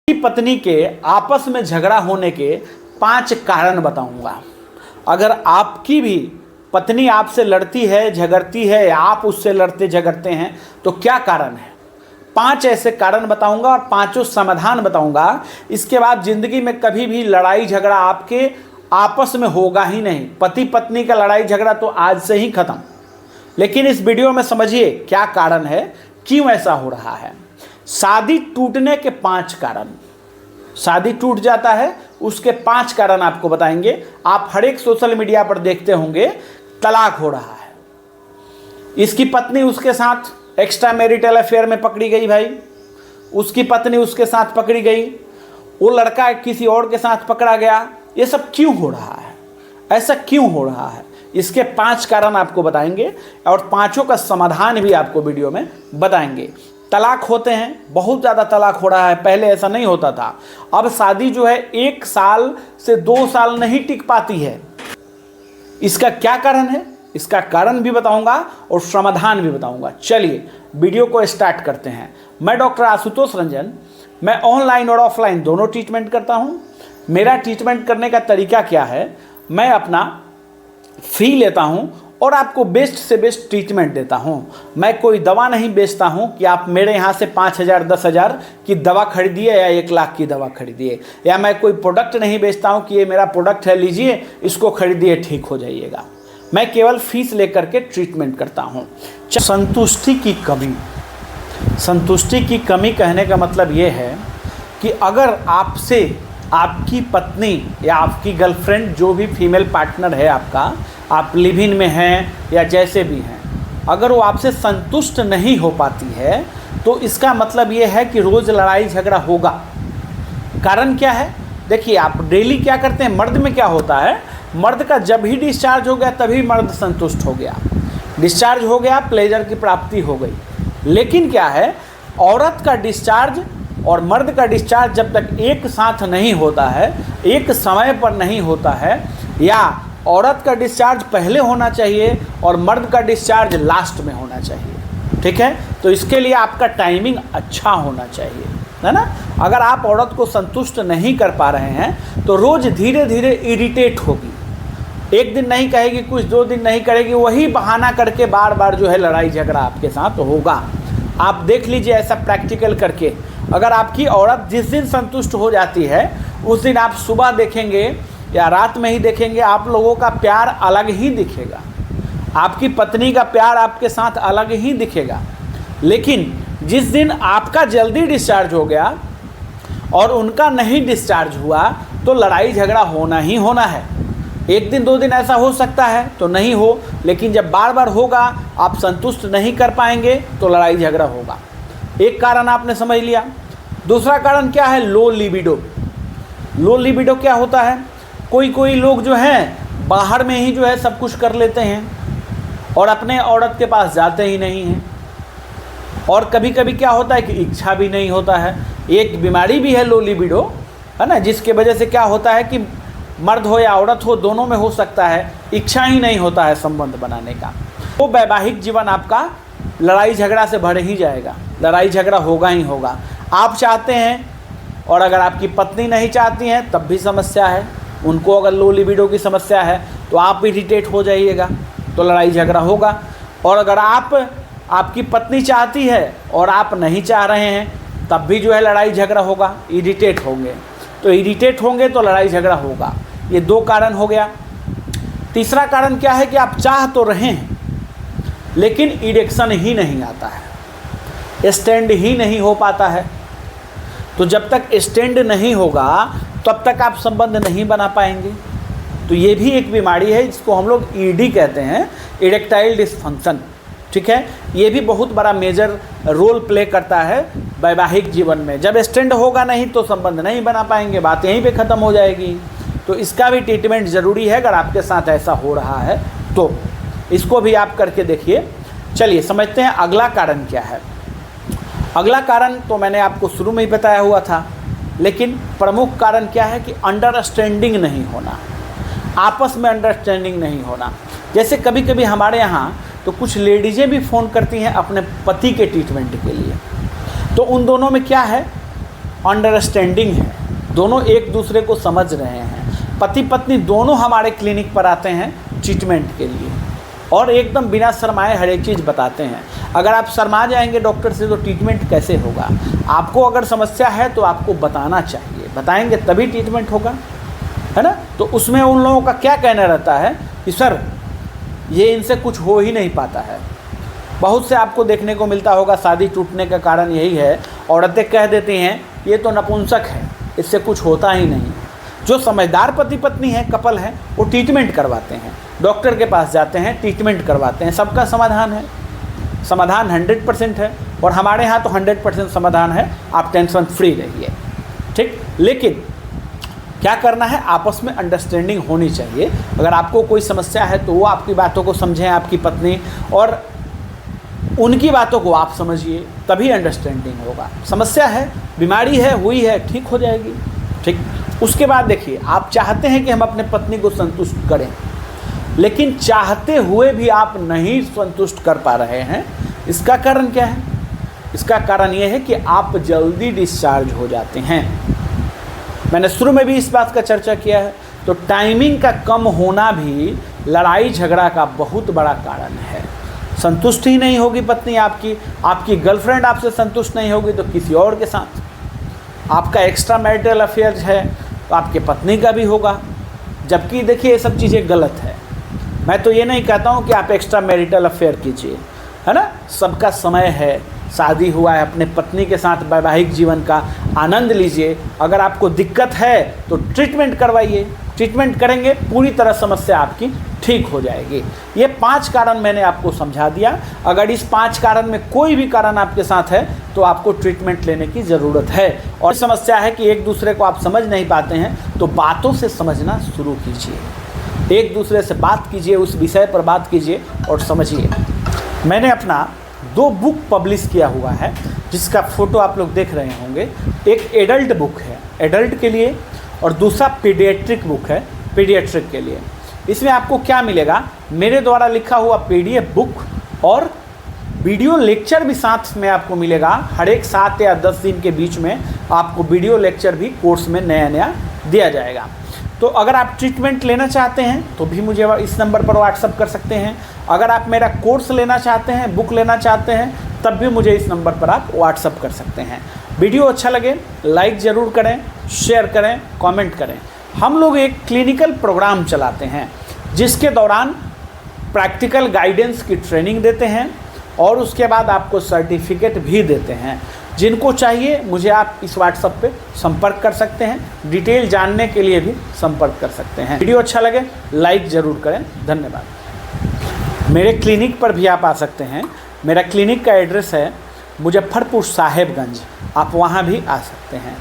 पत्नी के आपस में झगड़ा होने के 5 कारण बताऊंगा। अगर आपकी भी पत्नी आपसे लड़ती है, झगड़ती है, या आप उससे लड़ते झगड़ते हैं तो क्या कारण है। 5 ऐसे कारण बताऊंगा और 5 समाधान बताऊंगा। इसके बाद जिंदगी में कभी भी लड़ाई झगड़ा आपके आपस में होगा ही नहीं। पति पत्नी का लड़ाई झगड़ा तो आज से ही खत्म। लेकिन इस वीडियो में समझिए क्या कारण है, क्यों ऐसा हो रहा है। शादी टूटने के 5 कारण। शादी टूट जाता है उसके 5 कारण आपको बताएंगे। आप हर एक सोशल मीडिया पर देखते होंगे तलाक हो रहा है, इसकी पत्नी उसके साथ एक्स्ट्रा मैरिटल अफेयर में पकड़ी गई, भाई उसकी पत्नी उसके साथ पकड़ी गई, वो लड़का किसी और के साथ पकड़ा गया। ये सब क्यों हो रहा है, ऐसा क्यों हो रहा है, इसके 5 कारण आपको बताएंगे और 5 का समाधान भी आपको वीडियो में बताएंगे। तलाक होते हैं, बहुत ज़्यादा तलाक हो रहा है, पहले ऐसा नहीं होता था। अब शादी जो है 1 साल से 2 साल नहीं टिक पाती है। इसका क्या कारण है, इसका कारण भी बताऊंगा और समाधान भी बताऊंगा। चलिए वीडियो को स्टार्ट करते हैं। मैं डॉक्टर आशुतोष रंजन, मैं ऑनलाइन और ऑफलाइन दोनों ट्रीटमेंट करता हूं। मेरा ट्रीटमेंट करने का तरीका क्या है, मैं अपना फी लेता हूं और आपको बेस्ट से बेस्ट ट्रीटमेंट देता हूं। मैं कोई दवा नहीं बेचता हूं कि आप मेरे यहाँ से 5,000 10,000 की दवा खरीदिए या 1 लाख की दवा खरीदिए, या मैं कोई प्रोडक्ट नहीं बेचता हूं कि ये मेरा प्रोडक्ट है, लीजिए इसको खरीदिए ठीक हो जाइएगा। मैं केवल फीस लेकर के ट्रीटमेंट करता हूं। संतुष्टि की कमी। संतुष्टि की कमी कहने का मतलब ये है कि अगर आपसे आपकी पत्नी या आपकी गर्लफ्रेंड, जो भी फीमेल पार्टनर है आपका, आप लिव इन में हैं या जैसे भी हैं, अगर वो आपसे संतुष्ट नहीं हो पाती है तो इसका मतलब ये है कि रोज़ लड़ाई झगड़ा होगा। कारण क्या है, देखिए आप डेली क्या करते हैं। मर्द में क्या होता है, मर्द का जब ही डिस्चार्ज हो गया तभी मर्द संतुष्ट हो गया, डिस्चार्ज हो गया, प्लेजर की प्राप्ति हो गई। लेकिन क्या है, औरत का डिस्चार्ज और मर्द का डिस्चार्ज जब तक एक साथ नहीं होता है, एक समय पर नहीं होता है, या औरत का डिस्चार्ज पहले होना चाहिए और मर्द का डिस्चार्ज लास्ट में होना चाहिए, ठीक है। तो इसके लिए आपका टाइमिंग अच्छा होना चाहिए, है ना। अगर आप औरत को संतुष्ट नहीं कर पा रहे हैं तो रोज़ धीरे धीरे इरिटेट होगी। एक दिन नहीं कहेगी, कुछ 2 दिन नहीं करेगी, वही बहाना करके बार बार जो है लड़ाई झगड़ा आपके साथ होगा। आप देख लीजिए ऐसा प्रैक्टिकल करके। अगर आपकी औरत जिस दिन संतुष्ट हो जाती है उस दिन आप सुबह देखेंगे या रात में ही देखेंगे, आप लोगों का प्यार अलग ही दिखेगा, आपकी पत्नी का प्यार आपके साथ अलग ही दिखेगा। लेकिन जिस दिन आपका जल्दी डिस्चार्ज हो गया और उनका नहीं डिस्चार्ज हुआ तो लड़ाई झगड़ा होना ही होना है। 1 दिन 2 दिन ऐसा हो सकता है तो नहीं हो, लेकिन जब बार बार होगा, आप संतुष्ट नहीं कर पाएंगे तो लड़ाई झगड़ा होगा। एक कारण आपने समझ लिया। दूसरा कारण क्या है, लो लिबिडो। लो लिबिडो क्या होता है, कोई लोग जो हैं बाहर में ही जो है सब कुछ कर लेते हैं और अपने औरत के पास जाते ही नहीं हैं। और कभी कभी क्या होता है कि इच्छा भी नहीं होता है। एक बीमारी भी है लो लिबिडो, है ना, जिसके वजह से क्या होता है कि मर्द हो या औरत हो, दोनों में हो सकता है, इच्छा ही नहीं होता है संबंध बनाने का। तो वैवाहिक जीवन आपका लड़ाई झगड़ा से भर ही जाएगा, लड़ाई झगड़ा होगा ही होगा। आप चाहते हैं और अगर आपकी पत्नी नहीं चाहती हैं तब भी समस्या है। उनको अगर लो लिबिडो की समस्या है तो आप इरिटेट हो जाइएगा तो लड़ाई झगड़ा होगा। और अगर आपकी पत्नी चाहती है और आप नहीं चाह रहे हैं तब भी जो है लड़ाई झगड़ा होगा, इरिटेट होंगे। तो इरिटेट होंगे तो लड़ाई झगड़ा होगा। ये 2 कारण हो गया। तीसरा कारण क्या है कि आप चाह तो रहे हैं लेकिन इरेक्शन ही नहीं आता है, स्टैंड ही नहीं हो पाता है। तो जब तक स्टैंड नहीं होगा तब तक आप संबंध नहीं बना पाएंगे। तो ये भी एक बीमारी है जिसको हम लोग ईडी कहते हैं, इरेक्टाइल डिसफंक्शन, ठीक है। ये भी बहुत बड़ा मेजर रोल प्ले करता है वैवाहिक जीवन में। जब स्टैंड होगा नहीं तो संबंध नहीं बना पाएंगे, बात यहीं पे ख़त्म हो जाएगी। तो इसका भी ट्रीटमेंट ज़रूरी है। अगर आपके साथ ऐसा हो रहा है तो इसको भी आप करके देखिए। चलिए समझते हैं अगला कारण क्या है। अगला कारण तो मैंने आपको शुरू में ही बताया हुआ था, लेकिन प्रमुख कारण क्या है कि अंडरस्टैंडिंग नहीं होना, आपस में अंडरस्टैंडिंग नहीं होना। जैसे कभी कभी हमारे यहाँ तो कुछ लेडीज़ें भी फ़ोन करती हैं अपने पति के ट्रीटमेंट के लिए। तो उन दोनों में क्या है, अंडरस्टैंडिंग है, दोनों एक दूसरे को समझ रहे हैं। पति पत्नी दोनों हमारे क्लिनिक पर आते हैं ट्रीटमेंट के लिए और एकदम बिना शर्माए हर एक चीज़ बताते हैं। अगर आप शर्मा जाएंगे डॉक्टर से तो ट्रीटमेंट कैसे होगा? आपको अगर समस्या है तो आपको बताना चाहिए, बताएंगे तभी ट्रीटमेंट होगा, है ना। तो उसमें उन लोगों का क्या कहना रहता है कि सर ये इनसे कुछ हो ही नहीं पाता है। बहुत से आपको देखने को मिलता होगा शादी टूटने का कारण यही है, औरतें कह देती हैं ये तो नपुंसक है, इससे कुछ होता ही नहीं। जो समझदार पति पत्नी है, कपल है, वो ट्रीटमेंट करवाते हैं, डॉक्टर के पास जाते हैं, ट्रीटमेंट करवाते हैं, सबका समाधान है। समाधान 100% है और हमारे यहाँ तो 100% समाधान है, आप टेंशन फ्री रहिए, ठीक। लेकिन क्या करना है, आपस में अंडरस्टैंडिंग होनी चाहिए। अगर आपको कोई समस्या है तो वो आपकी बातों को समझें, आपकी पत्नी, और उनकी बातों को आप समझिए, तभी अंडरस्टैंडिंग होगा। समस्या है, बीमारी है, हुई है, ठीक हो जाएगी, ठीक। उसके बाद देखिए, आप चाहते हैं कि हम अपने पत्नी को संतुष्ट करें, लेकिन चाहते हुए भी आप नहीं संतुष्ट कर पा रहे हैं। इसका कारण क्या है? इसका कारण यह है कि आप जल्दी डिस्चार्ज हो जाते हैं। मैंने शुरू में भी इस बात का चर्चा किया है। तो टाइमिंग का कम होना भी लड़ाई झगड़ा का बहुत बड़ा कारण है। संतुष्ट ही नहीं होगी पत्नी आपकी गर्लफ्रेंड आपसे संतुष्ट नहीं होगी तो किसी और के साथ, आपका एक्स्ट्रा मैरिटल अफेयर है तो आपके पत्नी का भी होगा। जबकि देखिए ये सब चीज़ें गलत है। मैं तो ये नहीं कहता हूँ कि आप एक्स्ट्रा मैरिटल अफेयर कीजिए, है ना। सबका समय है, शादी हुआ है, अपने पत्नी के साथ वैवाहिक जीवन का आनंद लीजिए। अगर आपको दिक्कत है तो ट्रीटमेंट करवाइए, ट्रीटमेंट करेंगे पूरी तरह समस्या आपकी ठीक हो जाएगी। ये 5 कारण मैंने आपको समझा दिया। अगर इस 5 कारण में कोई भी कारण आपके साथ है तो आपको ट्रीटमेंट लेने की ज़रूरत है। और समस्या है कि एक दूसरे को आप समझ नहीं पाते हैं तो बातों से समझना शुरू कीजिए, एक दूसरे से बात कीजिए, उस विषय पर बात कीजिए और समझिए। मैंने अपना 2 बुक पब्लिश किया हुआ है जिसका फ़ोटो आप लोग देख रहे होंगे। एक एडल्ट बुक है एडल्ट के लिए और दूसरा पीडियाट्रिक बुक है पीडियाट्रिक के लिए। इसमें आपको क्या मिलेगा, मेरे द्वारा लिखा हुआ PDF बुक और वीडियो लेक्चर भी साथ में आपको मिलेगा। हर एक 7 या 10 दिन के बीच में आपको वीडियो लेक्चर भी कोर्स में नया नया दिया जाएगा। तो अगर आप ट्रीटमेंट लेना चाहते हैं तो भी मुझे इस नंबर पर व्हाट्सअप कर सकते हैं। अगर आप मेरा कोर्स लेना चाहते हैं, बुक लेना चाहते हैं, तब भी मुझे इस नंबर पर आप व्हाट्सअप कर सकते हैं। वीडियो अच्छा लगे लाइक ज़रूर करें, शेयर करें, कमेंट करें। हम लोग एक क्लिनिकल प्रोग्राम चलाते हैं जिसके दौरान प्रैक्टिकल गाइडेंस की ट्रेनिंग देते हैं और उसके बाद आपको सर्टिफिकेट भी देते हैं। जिनको चाहिए मुझे आप इस व्हाट्सएप पे संपर्क कर सकते हैं, डिटेल जानने के लिए भी संपर्क कर सकते हैं। वीडियो अच्छा लगे लाइक ज़रूर करें। धन्यवाद। मेरे क्लिनिक पर भी आप आ सकते हैं। मेरा क्लिनिक का एड्रेस है मुजफ्फरपुर साहेबगंज, आप वहाँ भी आ सकते हैं।